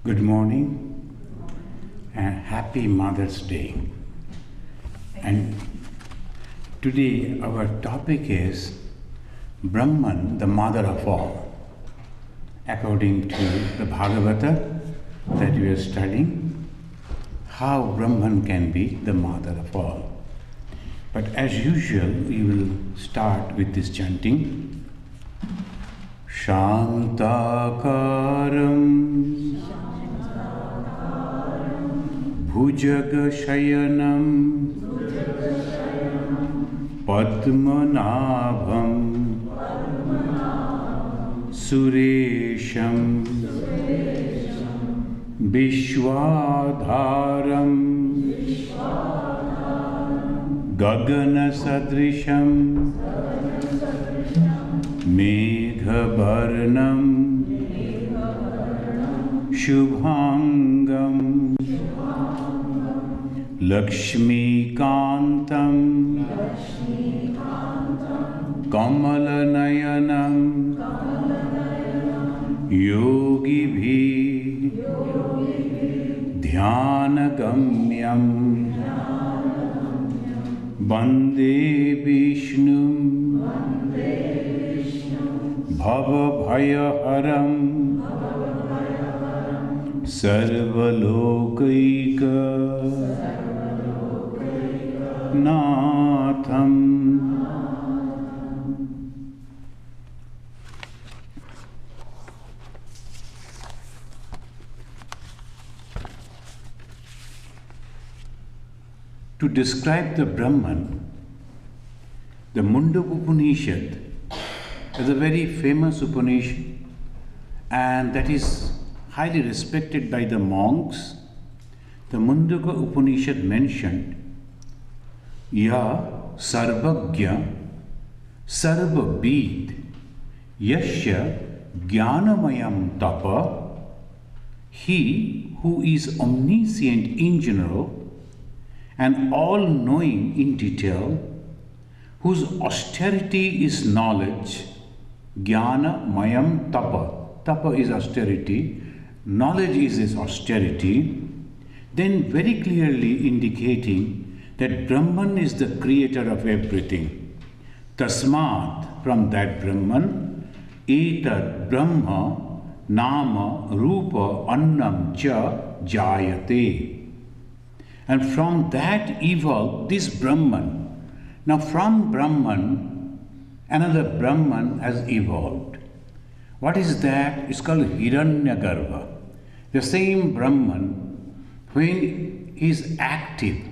Good morning and happy Mother's Day. And today our topic is Brahman, the mother of all. According to the Bhagavatam that we are studying, how Brahman can be the mother of all. But as usual, we will start with this chanting. Shantakaram Bhujagashayanam Padmanabham Suresham Vishwadharam Gaganasadrisham Meghavarnam Shubhangam Lakshmikantam Kamalanayanam Yogibhi Dhyanagamyam Vande Vishnum Bhavabhayaharam Sarvalokaika Natham. To describe the Brahman, the Mundaka Upanishad is a very famous Upanishad, and that is highly respected by the monks. The Mundaka Upanishad mentioned Ya Sarvagya Sarvavid Yasya Jnanamayam Tapa, he who is omniscient in general and all-knowing in detail, whose austerity is knowledge, Jnana Mayam Tapa. Tapa is austerity, knowledge is his austerity, then very clearly indicating that Brahman is the creator of everything. Tasmat, from that Brahman, Etad Brahma Nama Rupa Annam Cha Jayate. And from that evolved this Brahman. Now from Brahman, another Brahman has evolved. What is that? It's called Hiranyagarbha. The same Brahman, when he is acting.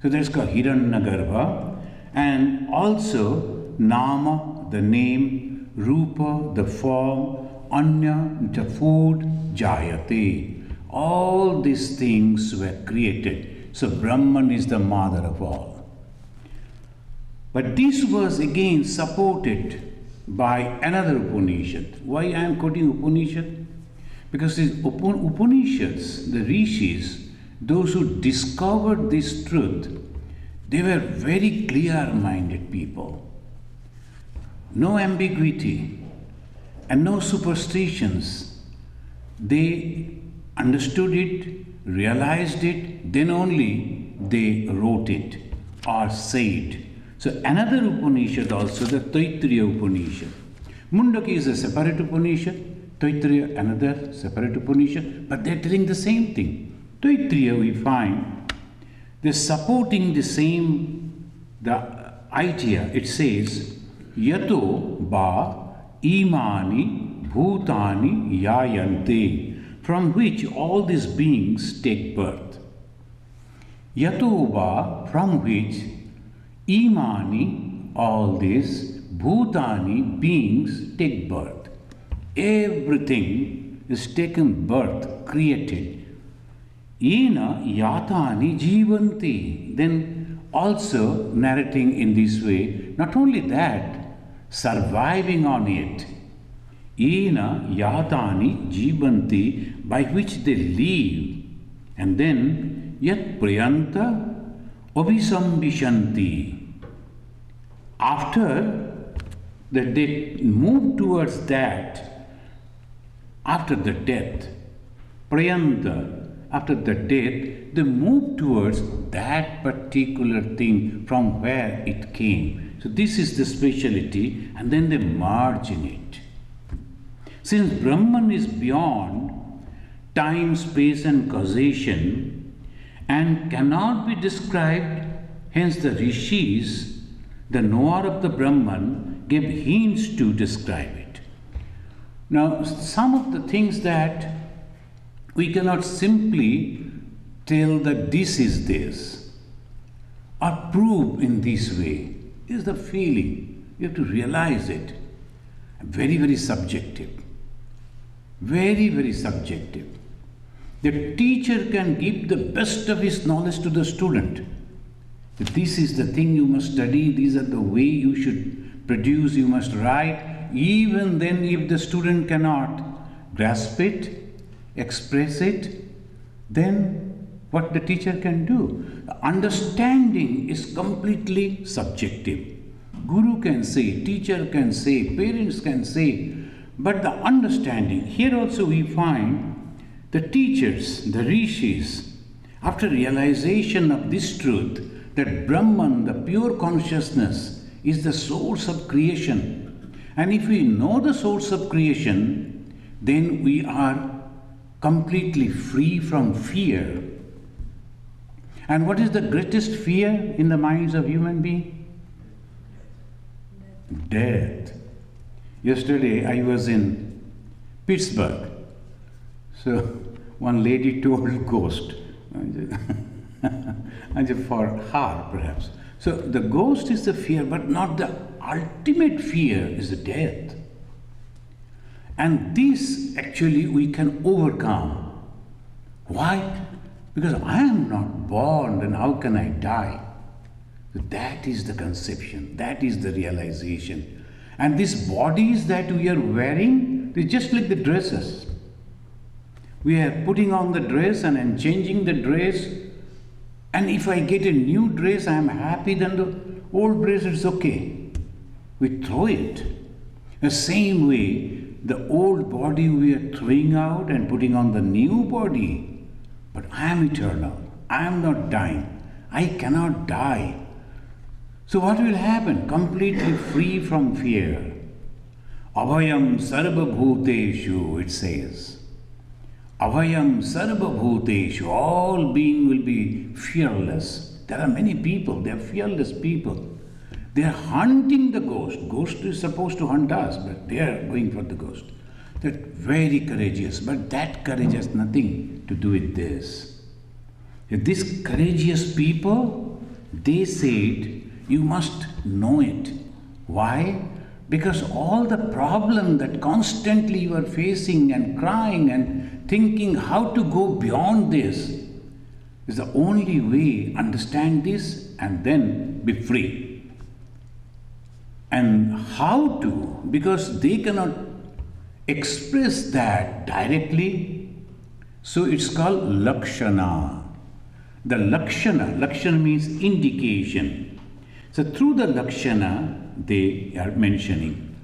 So that's called Hiranyagarbha. And also Nama, the name, Rupa, the form, Anya, the food, Jayate. All these things were created. So Brahman is the mother of all. But this was again supported by another Upanishad. Why I am quoting Upanishad? Because these Upanishads, the rishis, those who discovered this truth, they were very clear-minded people. No ambiguity and no superstitions. They understood it, realized it, then only they wrote it or said. So another Upanishad also, the Taittiriya Upanishad. Mundaka is a separate Upanishad, Taittiriya another separate Upanishad, but they're telling the same thing. Taittiriya we find, they're supporting the idea. It says, Yato ba imani bhutani yayante, from which all these beings take birth. Yato va, from which Imani, all these, bhutani, beings, take birth. Everything is taken birth, created. Ena yatani jivanti. Then also narrating in this way, not only that, surviving on it. Ena yatani jivanti, by which they live. And then yat prayanta abhisambishanti. After that they move towards that, after the death, prayanta, after the death, they move towards that particular thing from where it came. So this is the speciality, and then they merge in it. Since Brahman is beyond time, space and causation and cannot be described, hence the rishis, the knower of the Brahman, gave hints to describe it. Now, some of the things that we cannot simply tell that this is this or prove in this way. It is the feeling. You have to realize it. Very, very subjective. Very, very subjective. The teacher can give the best of his knowledge to the student. This is the thing you must study, these are the way you should produce, you must write. Even then, if the student cannot grasp it, express it, then what the teacher can do? The understanding is completely subjective. Guru can say, teacher can say, parents can say, but the understanding, here also we find the teachers, the rishis, after realization of this truth, that Brahman, the pure consciousness, is the source of creation. And if we know the source of creation, then we are completely free from fear. And what is the greatest fear in the minds of human beings? Death. Yesterday I was in Pittsburgh. So one lady told ghost. For her perhaps. So the ghost is the fear, but not the ultimate fear is the death. And this actually we can overcome. Why? Because I am not born, then how can I die? So that is the conception, that is the realization. And these bodies that we are wearing, they're just like the dresses. We are putting on the dress and then changing the dress. And if I get a new dress, I am happy, then the old dress is okay. We throw it. The same way, the old body we are throwing out and putting on the new body. But I am eternal. I am not dying. I cannot die. So what will happen? Completely free from fear. Abhayam sarva bhuteshu, it says. Abhayam sarva bhuteshu, all being will be fearless. There are many people, they are fearless people. They are hunting the ghost. Ghost is supposed to hunt us, but they are going for the ghost. They're very courageous, but that courage has nothing to do with this. These courageous people, they said, you must know it. Why? Because all the problem that constantly you are facing and crying and thinking how to go beyond this is the only way. Understand this and then be free. And how to? Because they cannot express that directly. So it's called lakshana. The lakshana means indication. So through the lakshana, they are mentioning.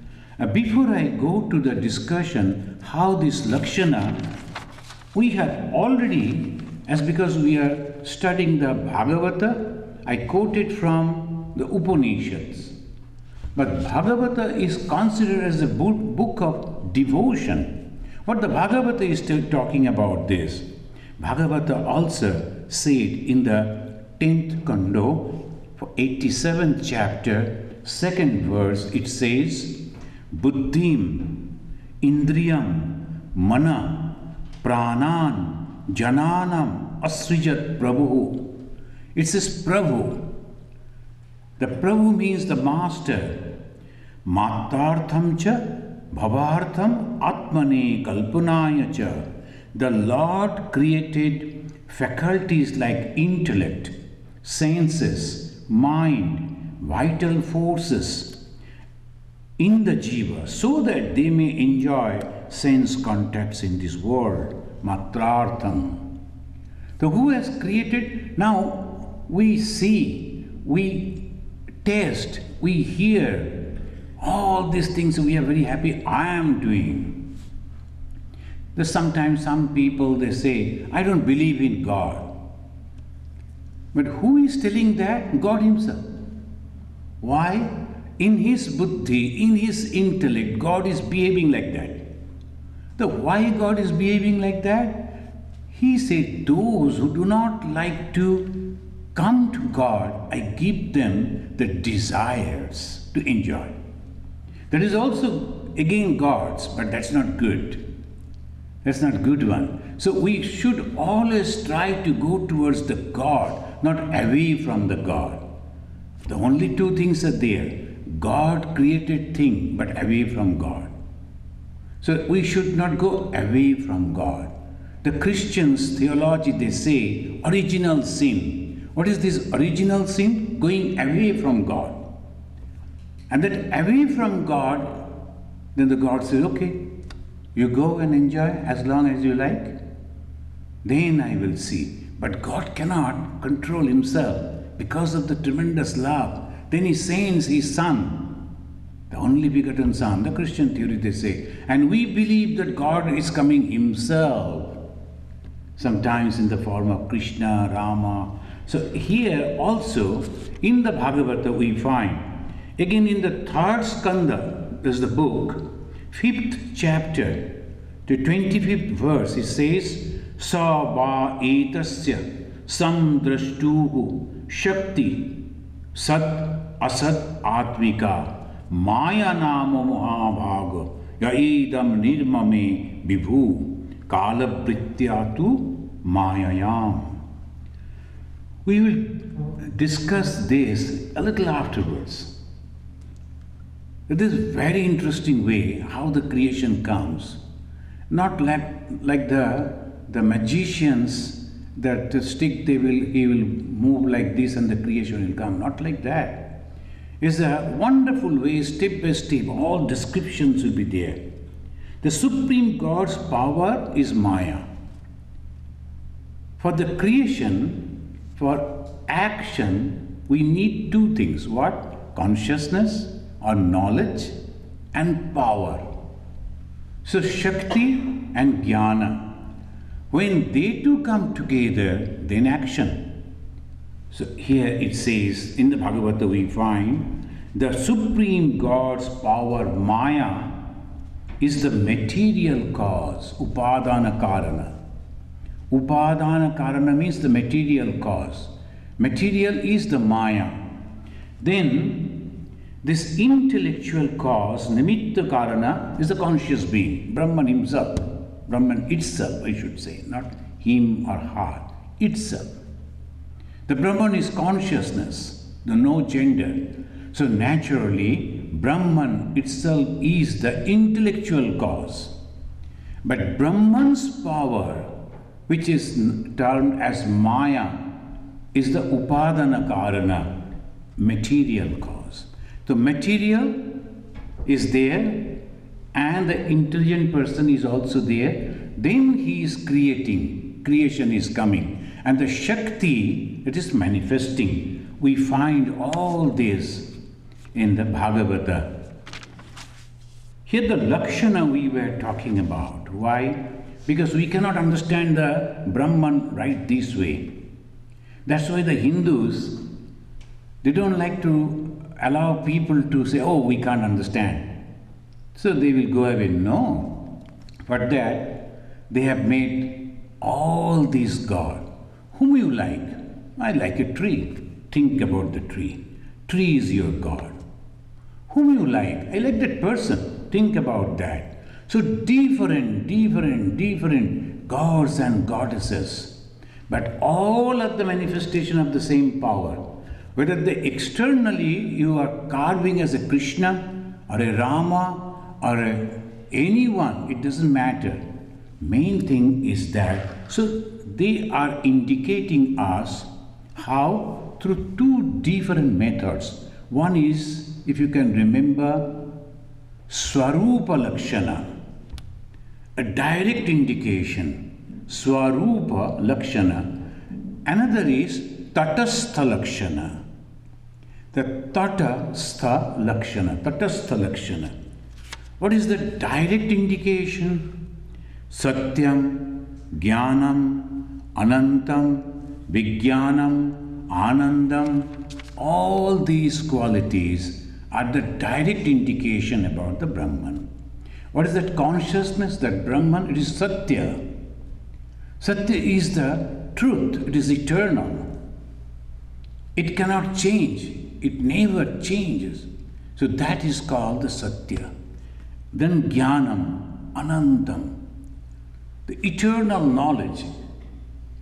Before I go to the discussion, how this lakshana, we have already, as because we are studying the Bhagavata, I quoted from the Upanishads. But Bhagavata is considered as a book of devotion. What the Bhagavata is still talking about this. Bhagavata also said in the 10th Kando, for 87th chapter, 2nd verse, it says, Buddhim, Indriyam, Mana, Pranan, Jananam, Asrijat Prabhu. It says Prabhu. The Prabhu means the master. Matartham cha bhavartham atmane kalpanaya cha. The Lord created faculties like intellect, senses, mind, vital forces in the jiva so that they may enjoy sense contacts in this world. Matrartham. So who has created? Now we see, we taste, we hear all these things. We are very happy. I am doing. There's sometimes some people, they say, I don't believe in God. But who is telling that? God himself. Why? In his buddhi, in his intellect, God is behaving like that. The why God is behaving like that? He said, those who do not like to come to God, I give them the desires to enjoy. That is also again God's, but that's not good. That's not good one. So we should always try to go towards the God, not away from the God. The only two things are there. God created thing, but away from God. So we should not go away from God. The Christians' theology, they say, original sin. What is this original sin? Going away from God. And that away from God, then the God says, okay, you go and enjoy as long as you like. Then I will see. But God cannot control himself because of the tremendous love. Then he sends his Son, the only begotten Son. The Christian theory, they say. And we believe that God is coming himself. Sometimes in the form of Krishna, Rama. So here also, in the Bhagavatam we find, again in the third skanda, there's the book, 5th chapter, to 25th verse, it says, Sa va etasya samdrashtuhu shakti sat asat atmika maya nama mahabhaga yaedam nirmame vibhu kalaprityatu mayayam. We will discuss this a little afterwards. It is a very interesting way how the creation comes. Not like the magicians, that the stick he will move like this and the creation will come. Not like that. It's a wonderful way, step by step, all descriptions will be there. The Supreme God's power is Maya. For the creation, for action, we need two things. What? Consciousness or knowledge and power. So Shakti and Jnana, when they two come together, then action. So here it says, in the Bhagavata we find, the Supreme God's power, Maya, is the material cause, Upadana Karana. Upadana Karana means the material cause. Material is the Maya. Then this intellectual cause, Nimitta Karana, is the conscious being, Brahman himself, Brahman itself, I should say, not him or her, itself. The Brahman is consciousness, the no gender. So naturally, Brahman itself is the intellectual cause. But Brahman's power, which is termed as Maya, is the Upadana Karana, material cause. So material is there and the intelligent person is also there. Then he is creating, creation is coming. And the Shakti, it is manifesting. We find all this in the Bhagavata. Here the Lakshana we were talking about. Why? Because we cannot understand the Brahman right this way. That's why the Hindus, they don't like to allow people to say, oh, we can't understand. So they will go away. No. For that, they have made all these God. Whom you like? I like a tree. Think about the tree. Tree is your God. Whom you like? I like that person. Think about that. So different gods and goddesses. But all are the manifestation of the same power. Whether externally you are carving as a Krishna or a Rama or anyone, it doesn't matter. Main thing is that, so they are indicating us how through two different methods. One is, if you can remember, Swarupa Lakshana, a direct indication, Swarupa Lakshana. Another is Tatastha Lakshana, the Tatastha Lakshana. What is the direct indication? Satyam, Jnanam, Anantam, Vijnanam, Anandam, all these qualities are the direct indication about the Brahman. What is that consciousness, that Brahman? It is Satya. Satya is the truth, it is eternal. It cannot change, it never changes. So that is called the Satya. Then Jnanam, Anantam, the eternal knowledge.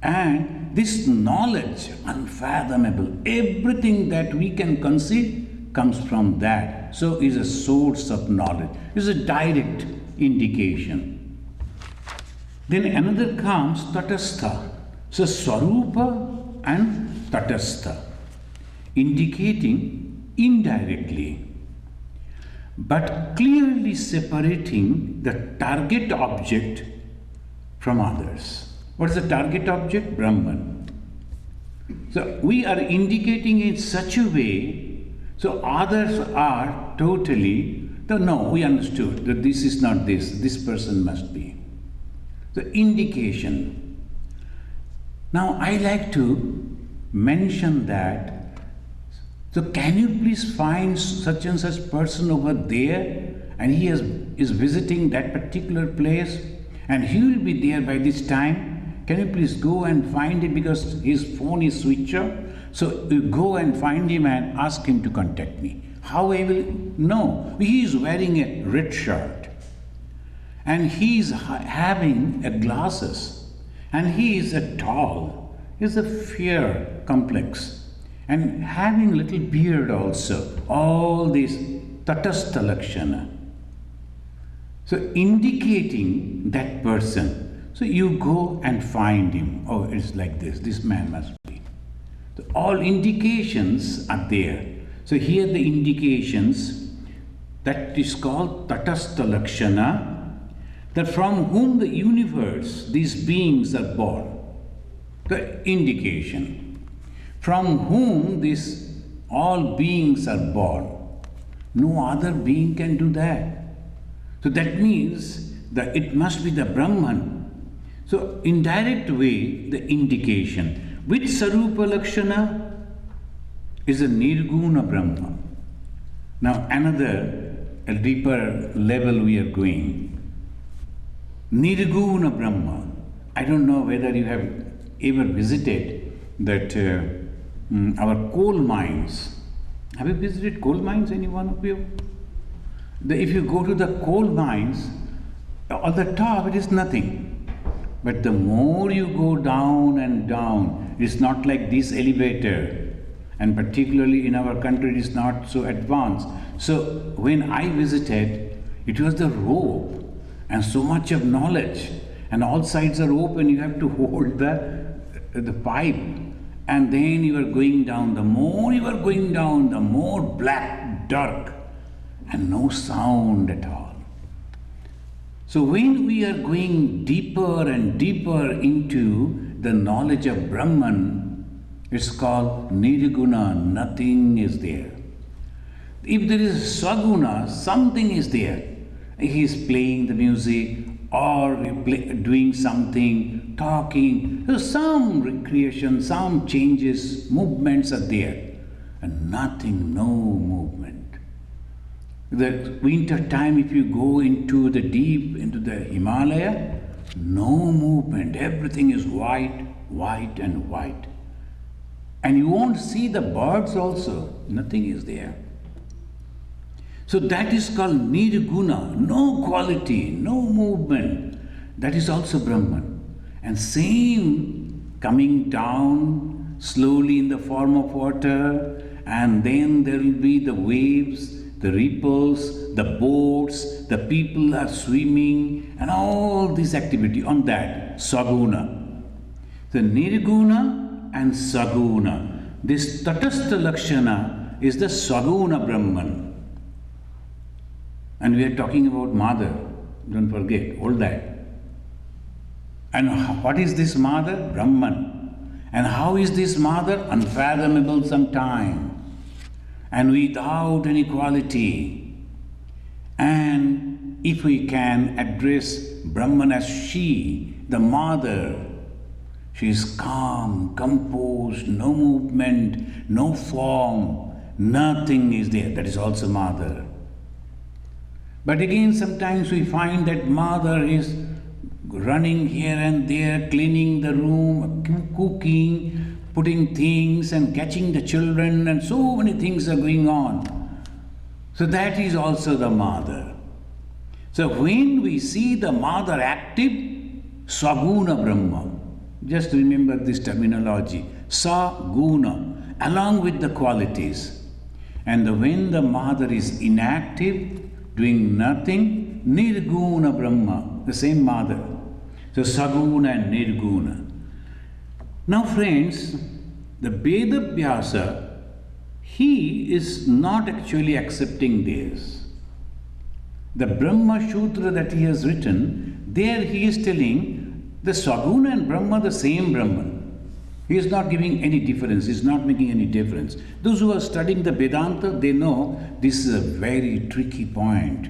And this knowledge, unfathomable, everything that we can conceive comes from that. So is a source of knowledge. It's a direct indication. Then another comes Tatastha. So Swarupa and Tatastha, indicating indirectly, but clearly separating the target object from others. What is the target object? Brahman. So we are indicating in such a way, so others are totally, no, we understood that this is not this person must be. The indication. Now I like to mention that, so can you please find such and such person over there, and he is visiting that particular place, and he will be there by this time. Can you please go and find him, because his phone is switched off? So you go and find him and ask him to contact me. How I will know? He is wearing a red shirt, and he is having a glasses, and he is a tall, he is a fair complex, and having little beard also. All these Tatastha Lakshana. So indicating that person. So you go and find him. Oh, it's like this man must be. So all indications are there. So here the indications, that is called Tatastha Lakshana, that from whom the universe, these beings are born. The indication. From whom these all beings are born. No other being can do that. So that means that it must be the Brahman. So in direct way, the indication. With Sarupa Lakshana is a Nirguna Brahma. Now another, a deeper level we are going. Nirguna Brahma. I don't know whether you have ever visited that our coal mines. Have you visited coal mines, any one of you? If you go to the coal mines, on the top it is nothing. But the more you go down and down, it's not like this elevator. And particularly in our country, it is not so advanced. So when I visited, it was the rope and so much of knowledge. And all sides are open, you have to hold the pipe. And then you are going down. The more you are going down, the more black, dark, and no sound at all. So when we are going deeper and deeper into the knowledge of Brahman, it's called Nirguna, nothing is there. If there is Swaguna, something is there. He is playing the music or doing something, talking. So some recreation, some changes, movements are there. And nothing, no movement. The winter time, if you go into the deep, into the Himalaya, no movement. Everything is white, white and white. And you won't see the birds also. Nothing is there. So that is called Nirguna. No quality, no movement. That is also Brahman. And same coming down slowly in the form of water, and then there will be the waves, the ripples, the boats, the people are swimming, and all this activity on that, Saguna. The Nirguna and Saguna. This Tatastha Lakshana is the Saguna Brahman. And we are talking about Mother, don't forget, all that. And what is this Mother? Brahman. And how is this Mother? Unfathomable sometime. And without any quality. And if we can address Brahman as she, the Mother, she is calm, composed, no movement, no form, nothing is there. That is also Mother. But again, sometimes we find that Mother is running here and there, cleaning the room, cooking, putting things and catching the children, and so many things are going on. So that is also the Mother. So when we see the Mother active, Saguna Brahma, just remember this terminology, Saguna, along with the qualities. And when the Mother is inactive, doing nothing, Nirguna Brahma, the same Mother. So Saguna and Nirguna. Now friends, the Vedabhyasa, he is not actually accepting this. The Brahma Sutra that he has written, there he is telling the Saguna and Brahma, the same Brahman. He is not giving any difference, he is not making any difference. Those who are studying the Vedanta, they know this is a very tricky point,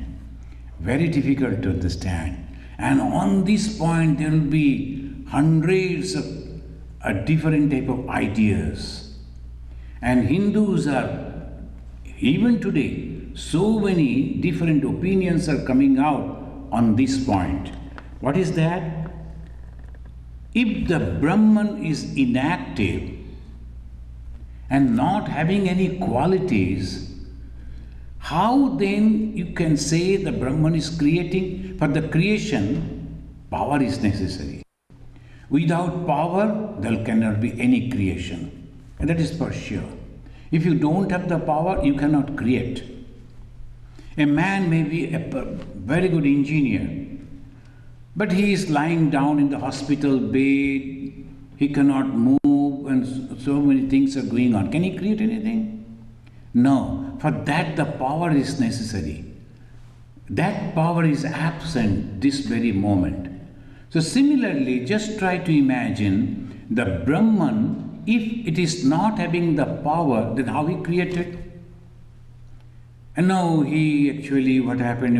very difficult to understand. And on this point, there will be hundreds of different type of ideas. And Hindus are, even today, so many different opinions are coming out on this point. What is that? If the Brahman is inactive and not having any qualities, how then you can say the Brahman is creating? For the creation, power is necessary. Without power, there cannot be any creation. And that is for sure. If you don't have the power, you cannot create. A man may be a very good engineer, but he is lying down in the hospital bed, he cannot move, and so many things are going on. Can he create anything? No. For that, the power is necessary. That power is absent this very moment. So similarly, just try to imagine the Brahman, if it is not having the power, then how he created? And now he actually, what happened,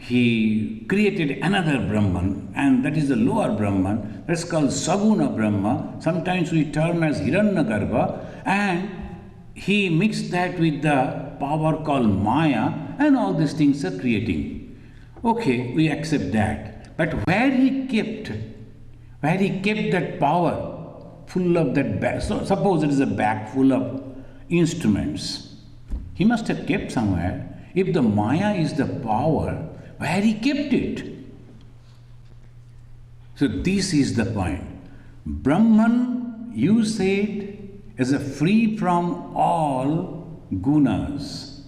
he created another Brahman, and that is the lower Brahman. That's called Saguna Brahma. Sometimes we term as Hiranyagarbha, and he mixed that with the power called Maya, and all these things are creating. Okay, we accept that. But where he kept that power full of that bag, so suppose it is a bag full of instruments, he must have kept somewhere. If the Maya is the power, where he kept it? So this is the point. Brahman, you said, is a free from all gunas.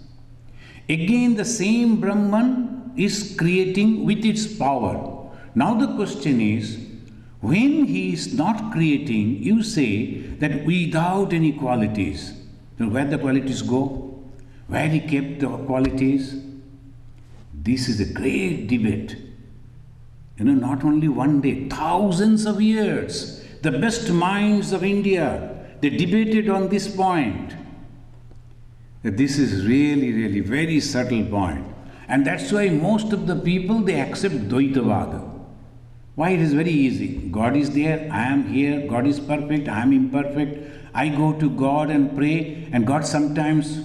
Again, the same Brahman is creating with its power. Now the question is, when he is not creating, you say that without any qualities. So where the qualities go? Where he kept the qualities? This is a great debate. Not only one day, thousands of years. The best minds of India, they debated on this point. That this is really, really very subtle point. And that's why most of the people, they accept Dvaitavada. Why? It is very easy. God is there, I am here, God is perfect, I am imperfect. I go to God and pray, and God sometimes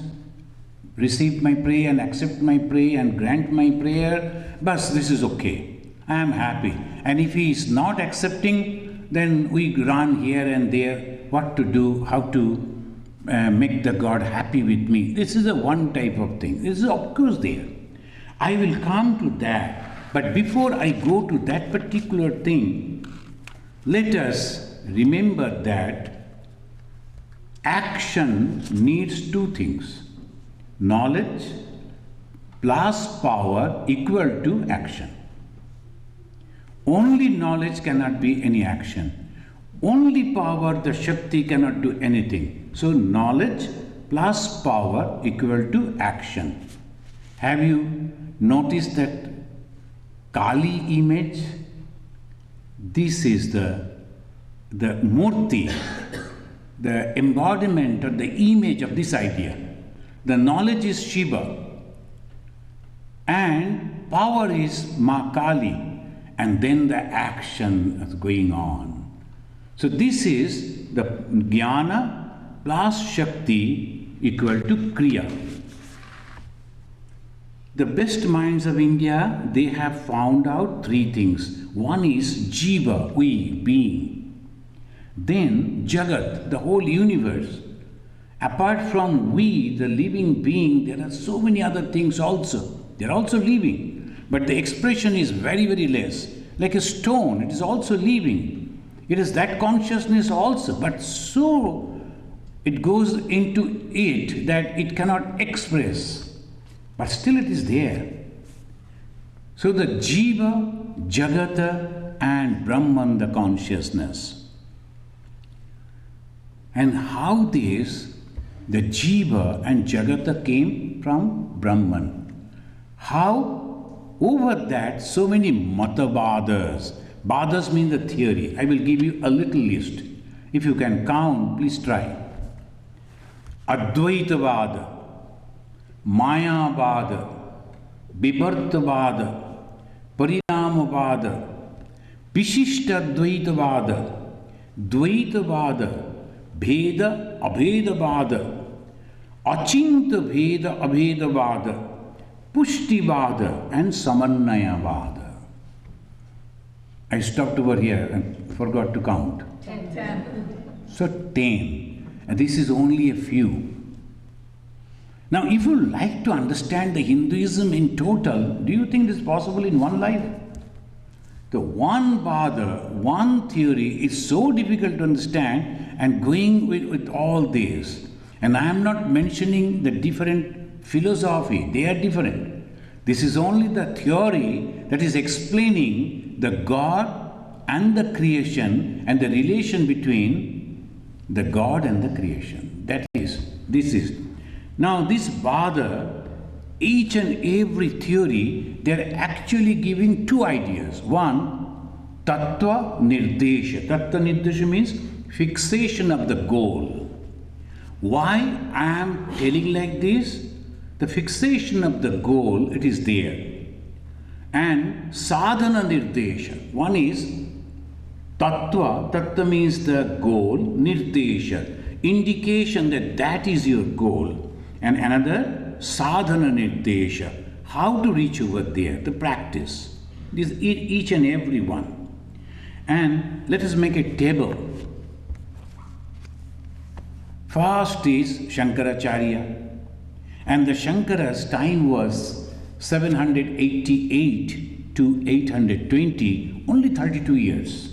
receive my prayer and accept my prayer and grant my prayer. But this is okay. I am happy. And if he is not accepting, then we run here and there, what to do, how to make the God happy with me. This is a one type of thing. This is of course there. I will come to that. But before I go to that particular thing, let us remember that action needs two things: knowledge plus power equal to action. Only knowledge cannot be any action. Only power, the Shakti, cannot do anything. So knowledge plus power equal to action. Have you noticed that Kali image? This is the murti, the embodiment or the image of this idea. The knowledge is Shiva and power is Ma Kali, and then the action is going on. So this is the Jnana plus Shakti equal to Kriya. The best minds of India, they have found out three things. One is Jiva, we, being. Then Jagat, the whole universe. Apart from we, the living being, there are so many other things also. They are also living. But the expression is very, very less. Like a stone, it is also living. It is that consciousness also. But so it goes into it that it cannot express. But still it is there. So the Jiva, Jagata and Brahman, the consciousness. And how this, the Jiva and Jagata came from Brahman. How over that so many Matavadas. Vadas mean the theory. I will give you a little list. If you can count, please try. Advaitavada, Mayavada, Vivartavada, Parinamavada, Vishishtadvaitavada, Dvaitavada, Bheda Abhedavada, Achinta Bheda Abhedavada, Pushtivada and Samannayavada. I stopped over here and forgot to count. 10. So 10. And this is only a few. Now, if you like to understand the Hinduism in total, do you think this is possible in one life? The one Vada, one theory is so difficult to understand, and going with all this. And I am not mentioning the different philosophy, they are different. This is only the theory that is explaining the God and the creation and the relation between the God and the creation. This is. Now this Vada, each and every theory, they are actually giving two ideas. One, Tattva Nirdesha. Tattva Nirdesha means fixation of the goal. Why I am telling like this? The fixation of the goal, it is there. And Sadhana Nirdesha. One is Tattva. Tattva means the goal. Nirdesha, indication that that is your goal. And another, Sadhana Nirdesha, how to reach over there, the practice. This each and every one. And let us make a table. First is Shankaracharya. And the Shankara's time was 788 to 820, only 32 years.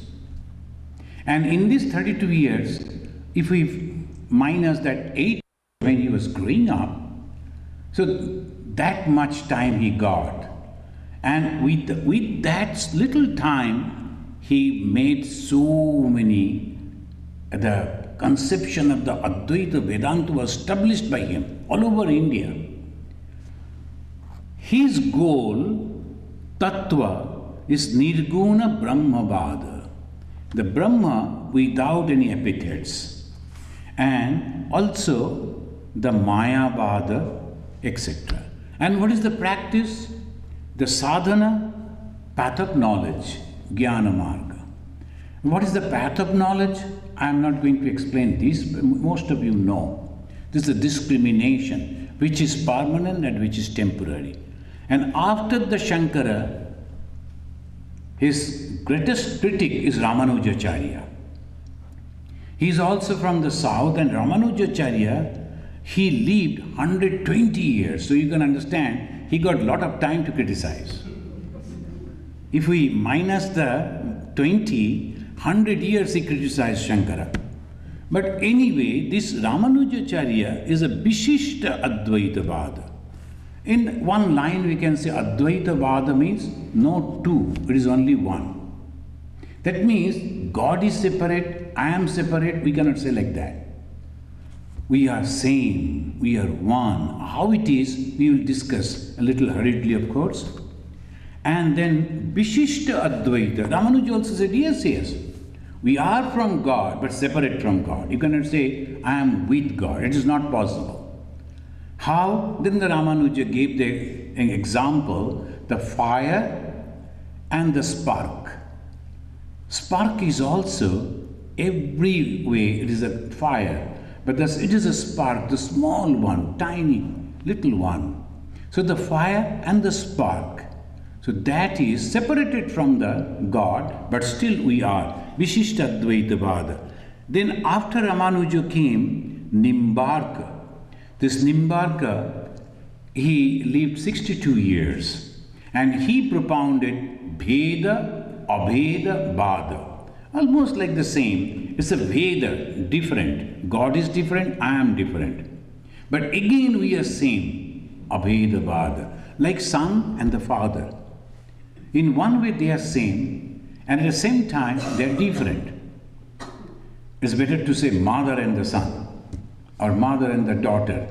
And in these 32 years, if we minus that 8 when he was growing up, so that much time he got. And with that little time, he made so many, the conception of the Advaita Vedanta was established by him all over India. His goal, Tattva, is Nirguna Brahmavada, the Brahma without any epithets, and also the Mayavada, etc. And what is the practice? The sadhana, path of knowledge, Jnana Marga. What is the path of knowledge? I am not going to explain this, but most of you know. This is the discrimination, which is permanent and which is temporary. And after the Shankara, his greatest critic is Ramanujacharya. He is also from the south, and Ramanujacharya, he lived 120 years. So you can understand, he got a lot of time to criticize. If we minus the 20, 100 years he criticized Shankara. But anyway, this Ramanujacharya is a Vishishta Advaitavada. In one line we can say Advaitavada means no two, it is only one. That means God is separate, I am separate, we cannot say like that. We are same, we are one. How it is, we will discuss a little hurriedly, of course. And then Vishishta Advaita. Ramanuja also said, yes. We are from God, but separate from God. You cannot say, I am with God. It is not possible. How? Then the Ramanuja gave the example, the fire and the spark. Spark is also every way, it is a fire. But it is a spark, the small one, tiny, little one. So the fire and the spark. So that is separated from the God, but still we are. Vishishta Advaitavada. Then after Ramanuja came Nimbarka. This Nimbarka, he lived 62 years. And he propounded Bheda, Abheda, Bada. Almost like the same. It's a Veda, different. God is different, I am different. But again we are same. Abheda, Bada. Like son and the father. In one way they are same, and at the same time they are different. It's better to say mother and the son, or mother and the daughter.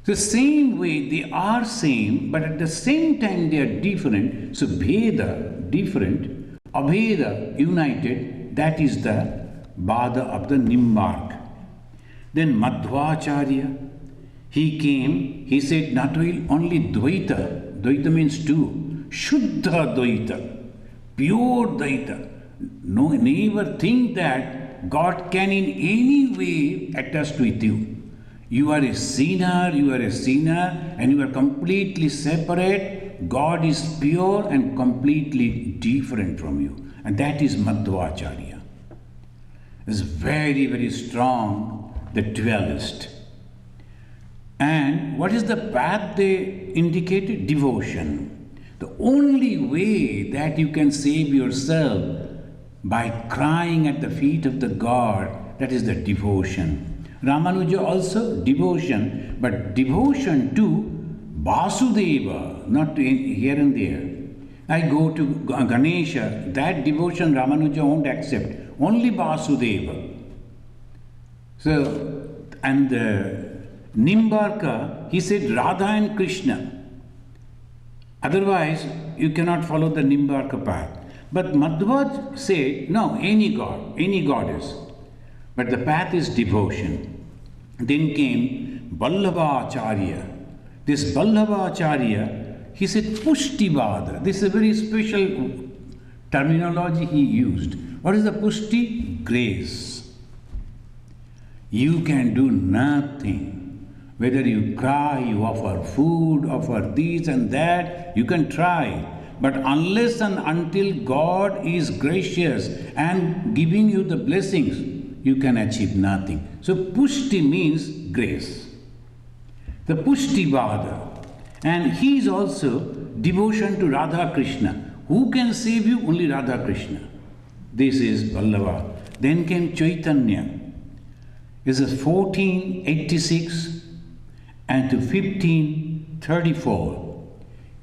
The same way they are same, but at the same time they are different. So Bheda, different, Abheda, united, that is the Bada of the Nimbark. Then Madhvacharya, he came, he said not only Dvaita, Dvaita means two, Shuddha Dvaita, pure Dvaita. No, never think that God can in any way attach with you. You are a sinner, and you are completely separate. God is pure and completely different from you. And that is Madhvacharya. It's very, very strong, the dualist. And what is the path they indicated? Devotion. The only way that you can save yourself by crying at the feet of the God, that is the devotion. Ramanuja also devotion, but devotion to Vasudeva, not to here and there. I go to Ganesha, that devotion Ramanuja won't accept, only Vasudeva. So, and Nimbarka, he said Radha and Krishna. Otherwise, you cannot follow the Nimbarka path. But Madhva said, no, any god, any goddess. But the path is devotion. Then came Vallabhacharya. This Vallabhacharya, he said Pushtivada. This is a very special terminology he used. What is the Pushti? Grace. You can do nothing. Whether you cry, you offer food, offer this and that, you can try. But unless and until God is gracious and giving you the blessings, you can achieve nothing. So Pushti means grace. The Pushtivada. And he is also devotion to Radha Krishna. Who can save you? Only Radha Krishna. This is Vallabha. Then came Chaitanya. This is 1486 and to 1534.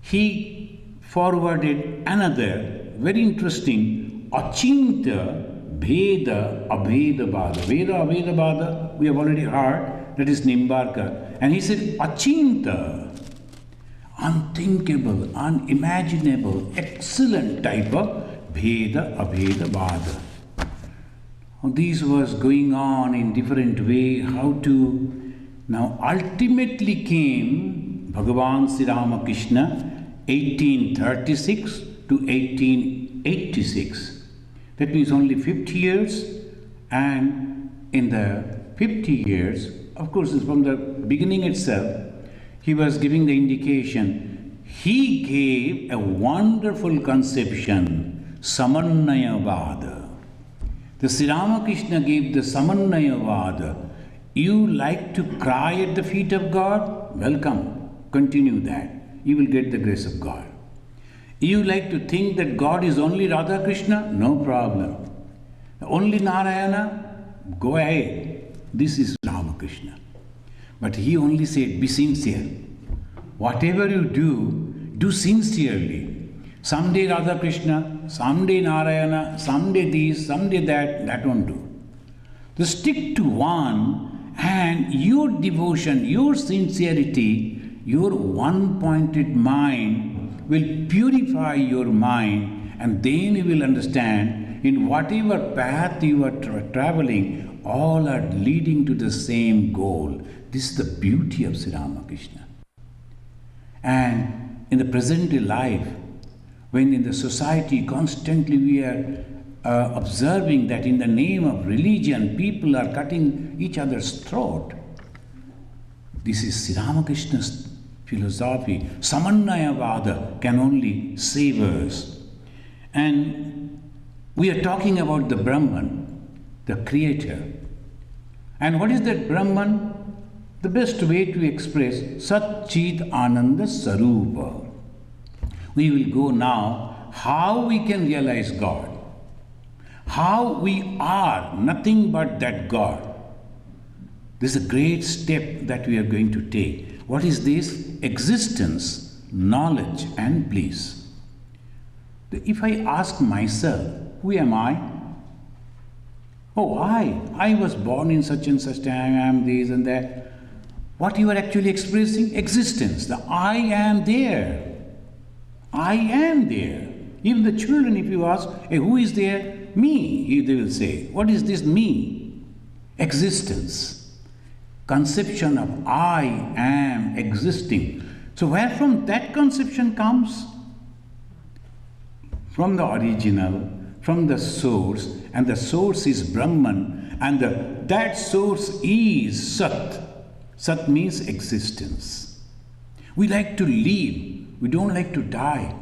He forwarded another very interesting Achinta Bheda Abheda Bada. Veda Abheda Bada, we have already heard, that is Nimbarka. And he said Achinta, unthinkable, unimaginable, excellent type of Bheda Abheda Bada. This was going on in different way, how to. Now ultimately came Bhagavan Sri Ramakrishna 1836 to 1886. That means only 50 years, and in the 50 years, of course from the beginning itself, he was giving the indication. He gave a wonderful conception, Samannayavada. The Sri Ramakrishna gave the Samannayavada. You like to cry at the feet of God? Welcome. Continue that. You will get the grace of God. You like to think that God is only Radha Krishna? No problem. Only Narayana? go ahead. This is Ramakrishna. But he only said, be sincere. Whatever you do sincerely. Someday Radha Krishna, someday Narayana, someday this, someday that won't do. So stick to one, and your devotion, your sincerity, your one-pointed mind will purify your mind, and then you will understand in whatever path you are traveling, all are leading to the same goal. This is the beauty of Sri Ramakrishna. And in the present day life, when in the society constantly we are observing that in the name of religion, people are cutting each other's throat. This is Sri Ramakrishna's philosophy. Samannayavada can only save us. And we are talking about the Brahman, the Creator. And what is that Brahman? The best way to express Sat Chit Ananda Sarupa. We will go now how we can realize God. How we are nothing but that God. This is a great step that we are going to take. What is this? Existence, knowledge and bliss. If I ask myself, who am I? Oh, I was born in such and such time, I am this and that. What you are actually expressing? Existence. The I am there. I am there. Even the children, if you ask, hey, who is there? Me, they will say. What is this me? Existence. Conception of I am existing. So where from that conception comes? From the original, from the source, and the source is Brahman, and that source is Sat. Sat means existence. We like to live, we don't like to die.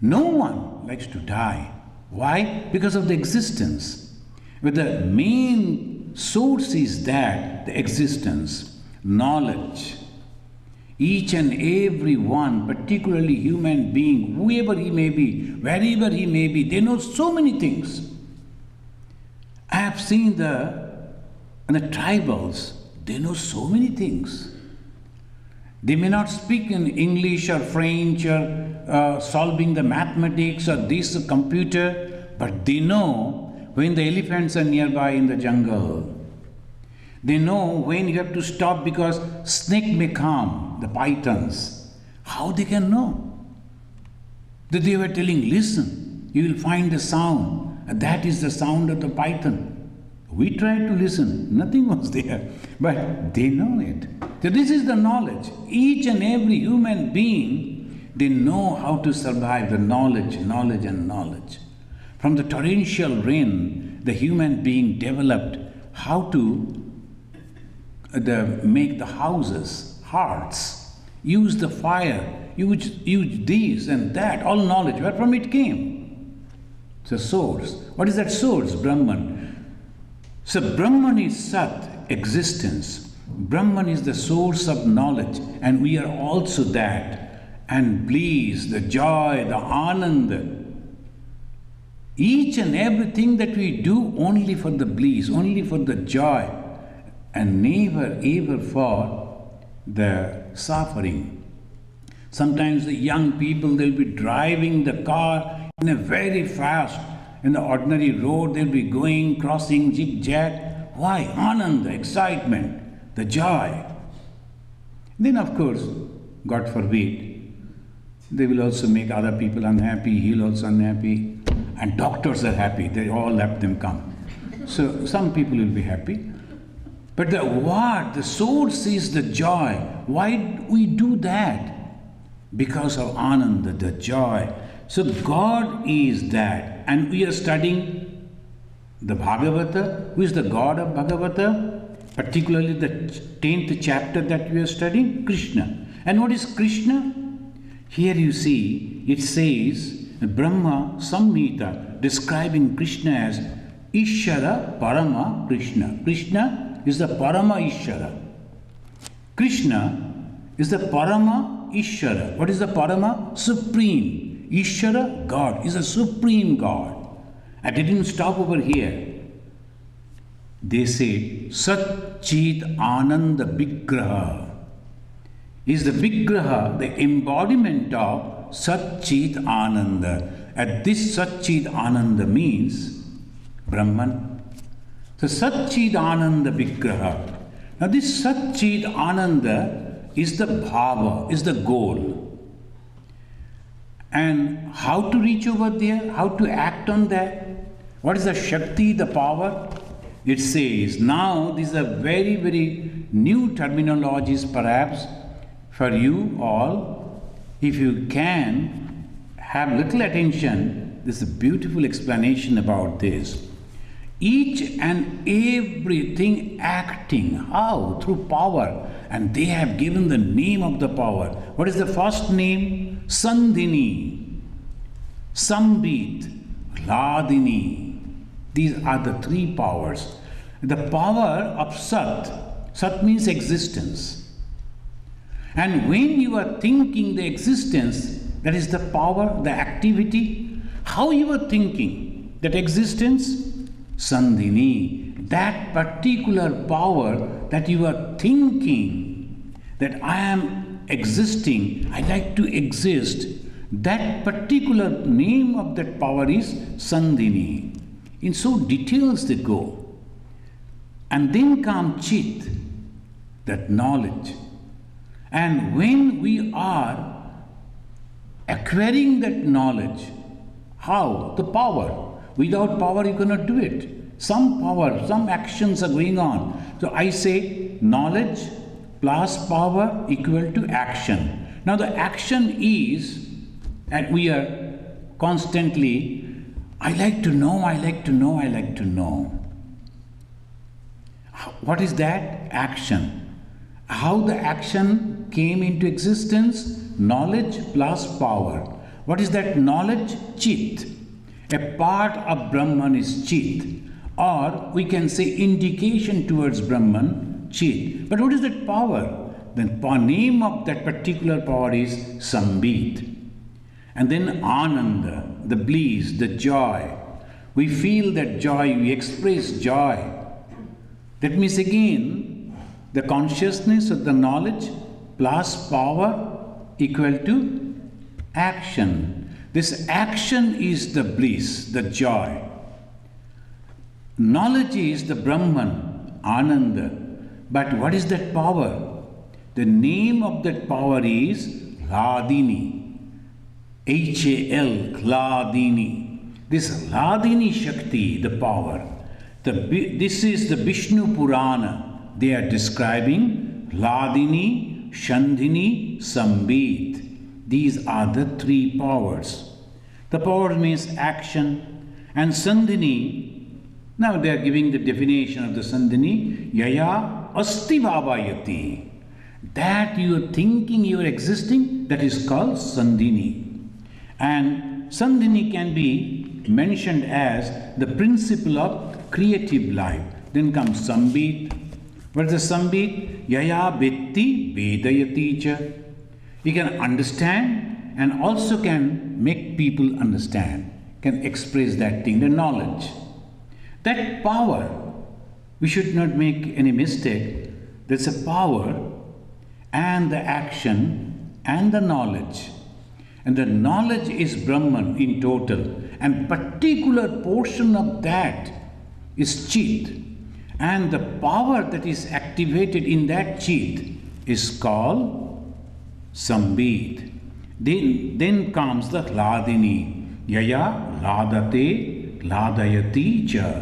No one likes to die. Why? Because of the existence. But the main source is that, the existence, knowledge. Each and every one, particularly human being, whoever he may be, wherever he may be, they know so many things. I have seen the tribals, they know so many things. They may not speak in English or French or solving the mathematics or this computer, but they know when the elephants are nearby in the jungle. They know when you have to stop because snake may come, the pythons. How they can know? That they were telling, listen, you will find the sound. And that is the sound of the python. We tried to listen, nothing was there, but they know it. So this is the knowledge. Each and every human being, they know how to survive the knowledge. From the torrential rain, the human being developed how to make the houses, hearts, use the fire, use this and that, all knowledge. Where from it came? It's a source. What is that source? Brahman. So Brahman is Sat, existence. Brahman is the source of knowledge, and we are also that. And bliss, the joy, the ananda. Each and everything that we do only for the bliss, only for the joy, and never ever for the suffering. Sometimes the young people, they'll be driving the car in a very fast, in the ordinary road, they'll be going, crossing, zigzag. Why? Ananda, excitement, the joy. Then of course, God forbid, they will also make other people unhappy, he'll also unhappy, and doctors are happy, they all let them come. So some people will be happy. But the source is the joy. Why do we do that? Because of Ananda, the joy. So God is that. And we are studying the Bhagavata. Who is the God of Bhagavata? Particularly the 10th chapter that we are studying, Krishna. And what is Krishna? Here you see, it says, Brahma Samhita, describing Krishna as Ishara Parama Krishna. Krishna is the Parama Ishara. Krishna is the Parama Ishara. What is the Parama? Supreme. Ishara, God, is a supreme God. I didn't stop over here. They said Satchit Ananda Vigraha is the Vigraha, the embodiment of Satchit Ananda. And this Satchit Ananda means Brahman. So Satchit Ananda Vigraha. Now this Satchit Ananda is the bhava, is the goal. And how to reach over there? How to act on that? What is the Shakti, the power? It says, now these are very, very new terminologies perhaps for you all. If you can have little attention, this is a beautiful explanation about this. Each and everything acting, how? Through power. And they have given the name of the power. What is the first name? Sandhini, Sambit, Hladini. These are the three powers. The power of Sat. Sat means existence. And when you are thinking the existence, that is the power, the activity. How you are thinking that existence? Sandhini, that particular power that you are thinking, that I am existing, I like to exist, that particular name of that power is Sandhini. In so details they go. And then comes Chit, that knowledge. And when we are acquiring that knowledge, how? The power. Without power, you cannot do it. Some power, some actions are going on. So I say knowledge plus power equal to action. Now the action is, and we are constantly, I like to know, I like to know, I like to know. What is that? Action. How the action came into existence? Knowledge plus power. What is that knowledge? Chit. A part of Brahman is Chit, or we can say indication towards Brahman, Chit. But what is that power? The name of that particular power is Sambit. And then Ananda, the bliss, the joy. We feel that joy, we express joy. That means again, the consciousness of the knowledge plus power equal to action. This action is the bliss, the joy. Knowledge is the Brahman, Ananda. But what is that power? The name of that power is Hladini. H-A-L, Hladini. This Hladini Shakti, the power. This is the Vishnu Purana. They are describing Hladini, Shandhini, Sambit. These are the three powers. The power means action. And Sandhini, now they are giving the definition of the Sandhini, Yaya Asti Bhavayati. That you are thinking, you are existing, that is called Sandhini. And Sandhini can be mentioned as the principle of creative life. Then comes Sambit. What is the Sambit? Yaya Vetti Vedayati cha. You can understand and also can make people understand, can express that thing, the knowledge. That power, we should not make any mistake, there's a power and the action and the knowledge. And the knowledge is Brahman in total, and particular portion of that is Chit. And the power that is activated in that Chit is called Sambit. Then comes the Hladini. Yaya Hladate Hladayati cha.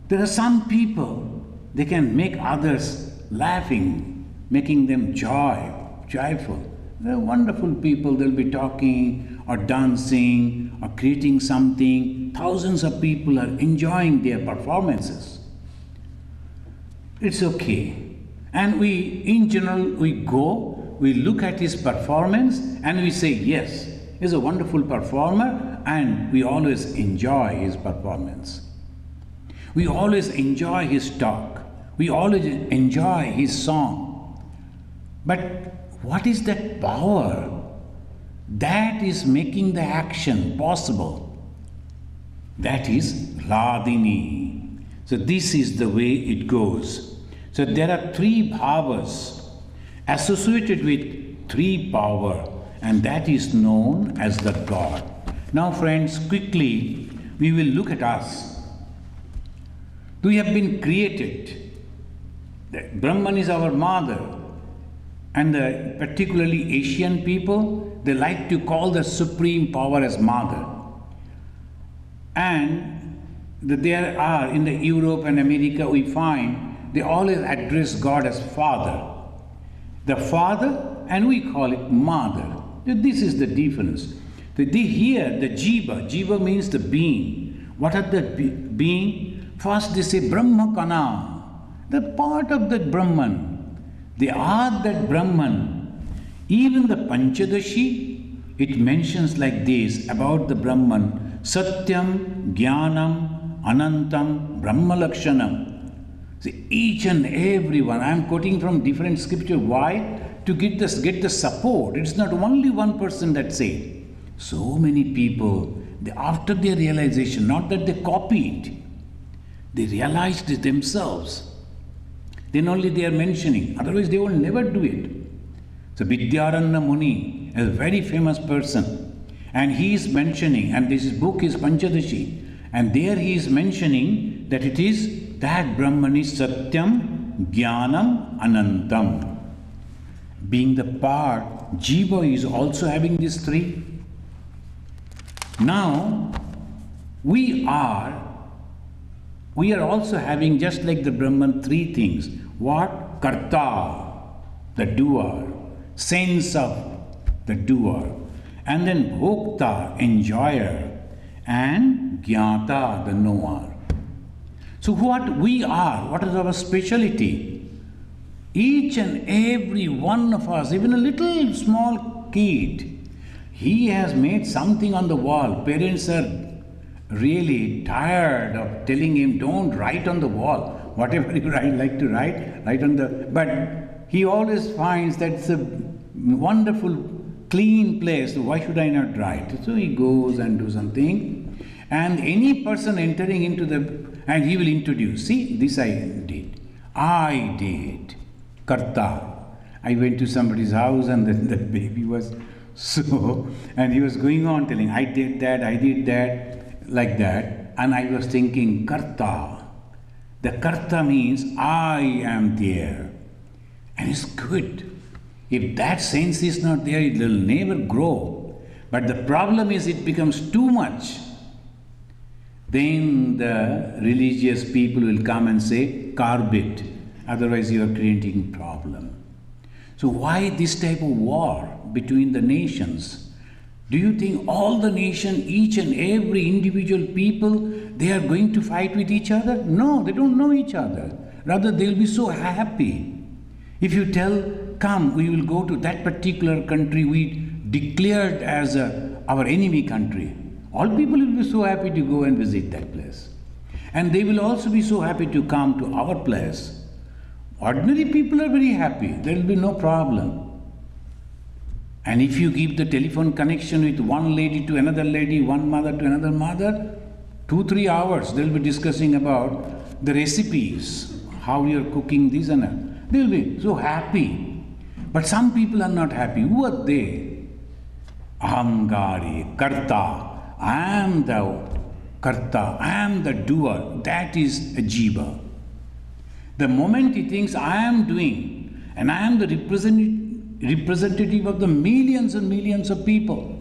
There are some people, they can make others laughing, making them joyful. They are wonderful people. They'll be talking or dancing or creating something. Thousands of people are enjoying their performances. It's okay. And we, in general, we go, we look at his performance and we say, yes, he's a wonderful performer, and we always enjoy his performance. We always enjoy his talk. We always enjoy his song. But what is that power that is making the action possible? That is Hladini. So this is the way it goes. So there are three bhavas associated with three power, and that is known as the God. Now friends, quickly we will look at us. We have been created. Brahman is our mother, and particularly Asian people, they like to call the supreme power as mother. And there are in the Europe and America, we find they always address God as Father. The Father, and we call it Mother. This is the difference. Here, the Jiva means the being. What are the being? First they say Brahma Kana, the part of that Brahman. They are that Brahman. Even the Panchadashi, it mentions like this about the Brahman: Satyam, Jnanam, Anantam, Brahma Lakshanam. See, each and every one, I am quoting from different scripture. Why? To get the support. It's not only one person that said. So many people, after their realization, not that they copied, they realized it themselves. Then only they are mentioning. Otherwise, they will never do it. So Vidyaranya Muni, a very famous person, and he is mentioning, and this book is Panchadashi, and there he is mentioning that it is that Brahman is Satyam, Jnanam, Anantam. Being the part, Jiva is also having these three. Now, we are also having, just like the Brahman, three things. What? Karta, the doer, sense of the doer, and then Bhokta, enjoyer, and Jnata, the knower. So what we are, what is our speciality? Each and every one of us, even a little small kid, he has made something on the wall. Parents are really tired of telling him, don't write on the wall. Whatever you like to write on the... But he always finds that it's a wonderful, clean place. So why should I not write? So he goes and do something. And any person entering into and he will introduce, see, this I did. I did. Karta. I went to somebody's house and then the baby was and he was going on telling, I did that, like that. And I was thinking, Karta. The Karta means I am there. And it's good. If that sense is not there, it will never grow. But the problem is it becomes too much. Then the religious people will come and say, carve it. Otherwise you are creating problem. So why this type of war between the nations? Do you think all the nation, each and every individual people, they are going to fight with each other? No, they don't know each other. Rather, they will be so happy. If you tell, come, we will go to that particular country we declared as our enemy country, all people will be so happy to go and visit that place. And they will also be so happy to come to our place. Ordinary people are very happy. There will be no problem. And if you give the telephone connection with one lady to another lady, one mother to another mother, 2-3 hours they will be discussing about the recipes, how you are cooking this and that. They will be so happy. But some people are not happy. Who are they? Ahamgari, Karta. I am the Karta. I am the doer. That is a Jiva. The moment he thinks, I am doing, and I am the representative of the millions and millions of people.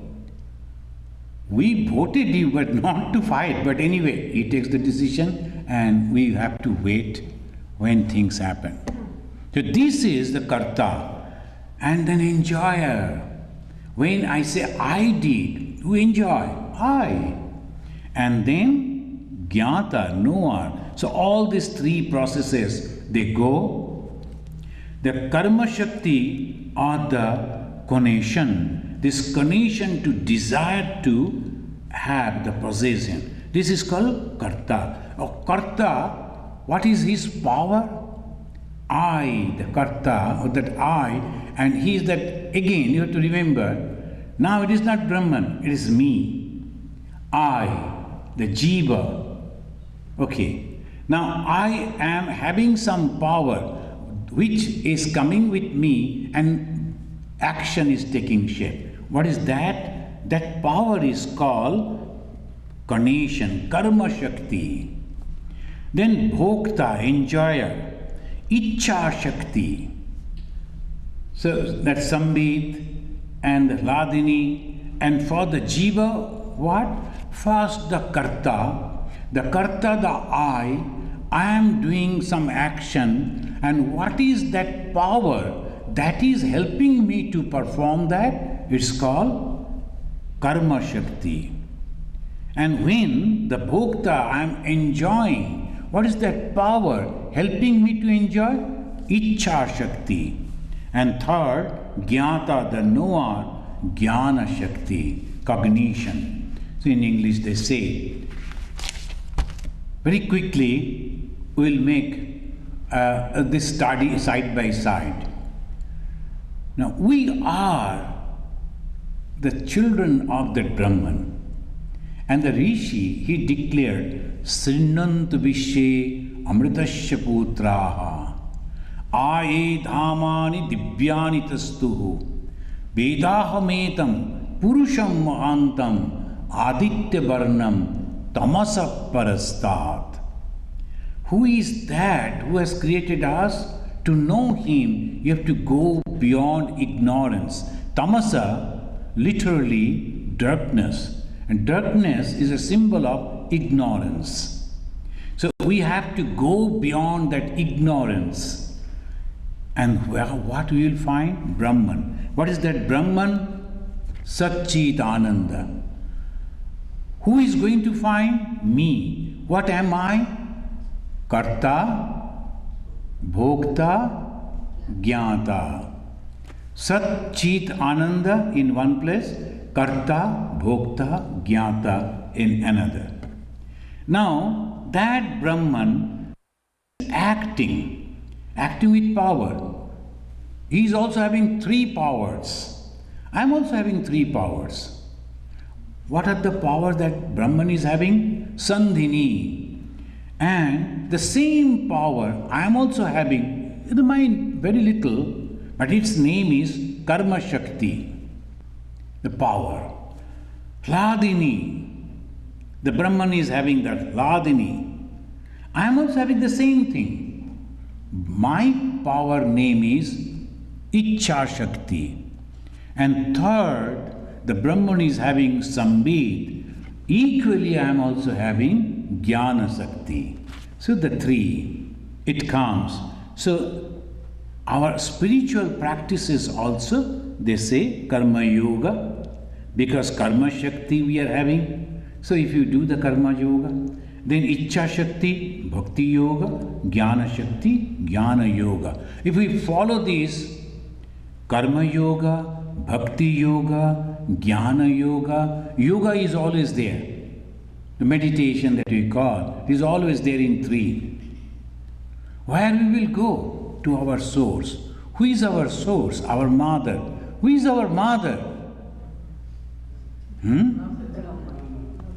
We voted you, but not to fight. But anyway, he takes the decision and we have to wait when things happen. So this is the Karta. And then enjoyer. When I say I did, who enjoy? I. And then Jnata, knower. So all these three processes, they go. The Karma Shakti or the connection, this connection to desire to have the possession. This is called Karta. Karta, what is his power? I, the Karta, or that I, and he is that, again, you have to remember, now it is not Brahman, it is me. I, the Jiva. Okay. Now I am having some power which is coming with me and action is taking shape. What is that? That power is called carnation, karma shakti. Then bhokta, enjoyer, ichcha shakti. So that's Sambit and Hladini, and for the jiva, what? First the karta, the I am doing some action, and what is that power that is helping me to perform that? It's called karma shakti. And when the bhokta I am enjoying, what is that power helping me to enjoy? Ichcha shakti. And third, jnata, the knower, jnana shakti, cognition. So in English they say, very quickly we'll make this study side by side. Now we are the children of that Brahman. And the Rishi, he declared, Srinnantu Vishe Amritasya Putraha Aye Dhamani Divyani Tastuhu Vedahametam Purusham Antam Aditya Varnam Tamasa Parastat. Who is that who has created us? To know him, you have to go beyond ignorance. Tamasa, literally darkness. And darkness is a symbol of ignorance. So we have to go beyond that ignorance. And what we will find? Brahman. What is that Brahman? Satchitananda. Who is going to find? Me. What am I? Karta, Bhokta, Jnata. Satchitananda in one place, Karta, Bhokta, Jnata in another. Now, that Brahman is acting with power. He is also having three powers. I am also having three powers. What are the powers that Brahman is having? Sandhini. And the same power I am also having, in the mind very little, but its name is Karma Shakti. The power. Hladini. The Brahman is having that Hladini. I am also having the same thing. My power name is Ichcha Shakti. And third, the Brahman is having Sambit. Equally, I am also having Jnana Shakti. So the three, it comes. So our spiritual practices also, they say Karma Yoga, because Karma Shakti we are having. So if you do the Karma Yoga, then Ichcha Shakti, Bhakti Yoga, Jnana Shakti, Jnana Yoga. If we follow these, Karma Yoga, Bhakti Yoga, Jnana Yoga, Yoga is always there. The meditation that we call is always there in three. Where we will go? To our source. Who is our source? Our mother. Who is our mother?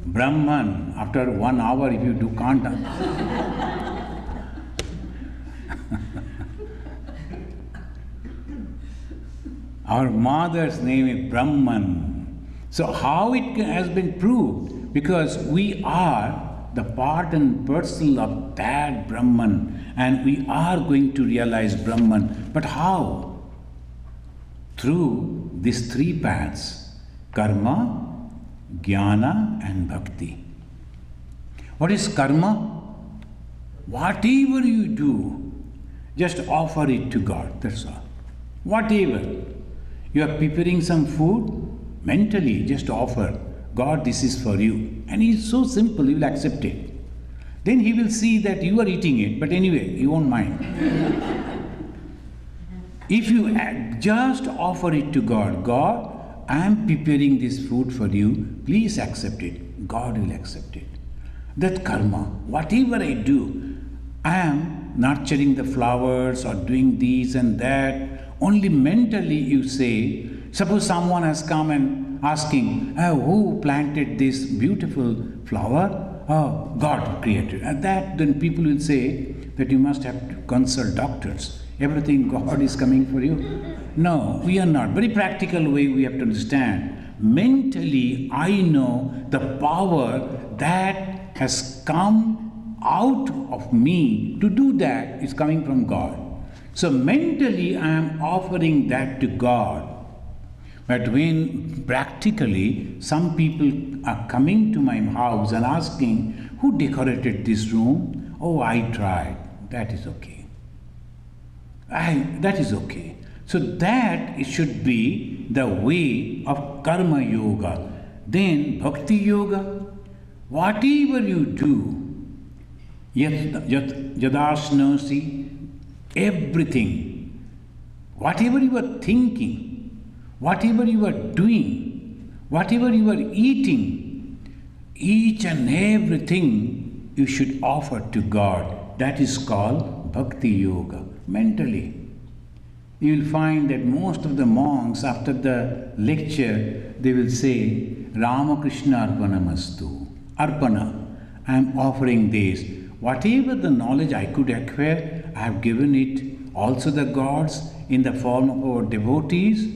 Brahman. After 1 hour, if you do can't. Our mother's name is Brahman. So how it has been proved? Because we are the part and parcel of that Brahman, and we are going to realize Brahman. But how? Through these three paths: karma, jnana, and bhakti. What is karma? Whatever you do, just offer it to God, that's all. Whatever. You are preparing some food, mentally just offer, God, this is for you. And it's so simple, He will accept it. Then He will see that you are eating it, but anyway, He won't mind. If you just offer it to God, God, I am preparing this food for you, please accept it. God will accept it. That karma, whatever I do, I am nurturing the flowers or doing this and that. Only mentally you say, suppose someone has come and asking, who planted this beautiful flower? Oh, God created. And that then people will say that you must have to consult doctors. Everything God is coming for you. No, we are not. Very practical way we have to understand. Mentally, I know the power that has come out of me to do that is coming from God. So mentally, I am offering that to God. But when practically some people are coming to my house and asking, who decorated this room? Oh, I tried. That is okay. That is okay. So that it should be the way of karma yoga. Then bhakti yoga, whatever you do, yadasnasi, everything, whatever you are thinking, whatever you are doing, whatever you are eating, each and everything you should offer to God. That is called bhakti yoga, mentally. You will find that most of the monks, after the lecture, they will say, Ramakrishna Arpanamastu. Arpana, I am offering this. Whatever the knowledge I could acquire, I have given it also the gods in the form of our devotees.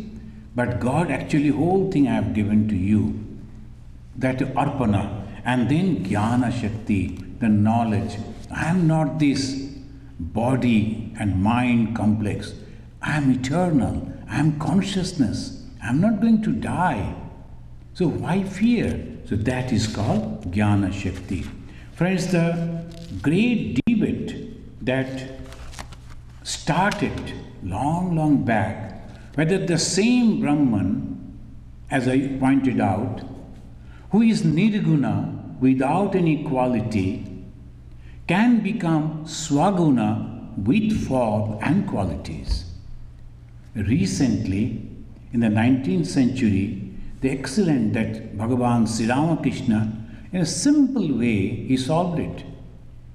But God, actually, whole thing I have given to you. That Arpana. And then Jnana Shakti, the knowledge. I am not this body and mind complex. I am eternal. I am consciousness. I am not going to die. So why fear? So that is called Jnana Shakti. Friends, the great debate that started long back, whether the same Brahman, as I pointed out, who is Nirguna without any quality, can become Swaguna with form and qualities. Recently, in the 19th century, the excellent that Bhagavan Sri Ramakrishna, in a simple way, he solved it.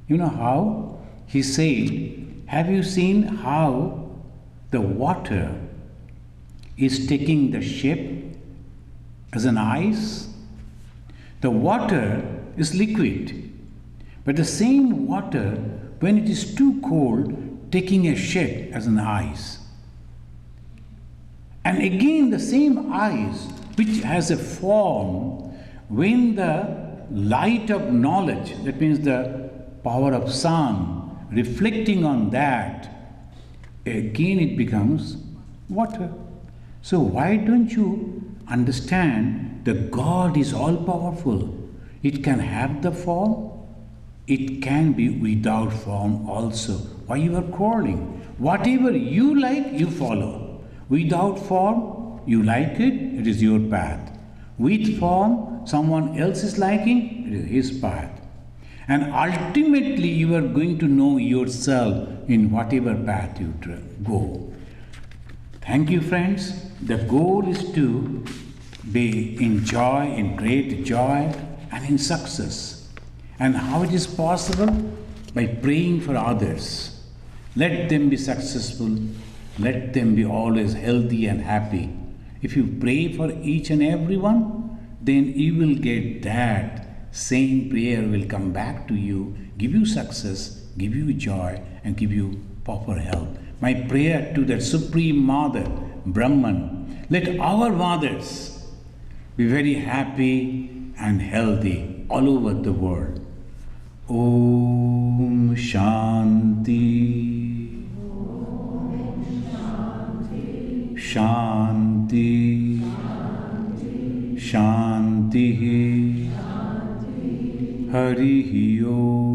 You know how? He said, have you seen how the water is taking the shape as an ice? The water is liquid, but the same water, when it is too cold, taking a shape as an ice. And again, the same ice, which has a form, when the light of knowledge, that means the power of sun, reflecting on that, again it becomes water. So why don't you understand that God is all powerful? It can have the form, it can be without form also. Why you are quarreling? Whatever you like, you follow. Without form, you like it, it is your path. With form, someone else is liking, it is his path. And ultimately, you are going to know yourself in whatever path you go. Thank you, friends. The goal is to be in joy, in great joy, and in success. And how it is possible? By praying for others. Let them be successful. Let them be always healthy and happy. If you pray for each and every one, then you will get that same prayer will come back to you, give you success, give you joy, and give you proper health. My prayer to that Supreme Mother, Brahman, let our mothers be very happy and healthy all over the world. Om Shanti. Shanti, Shanti, Hari Om.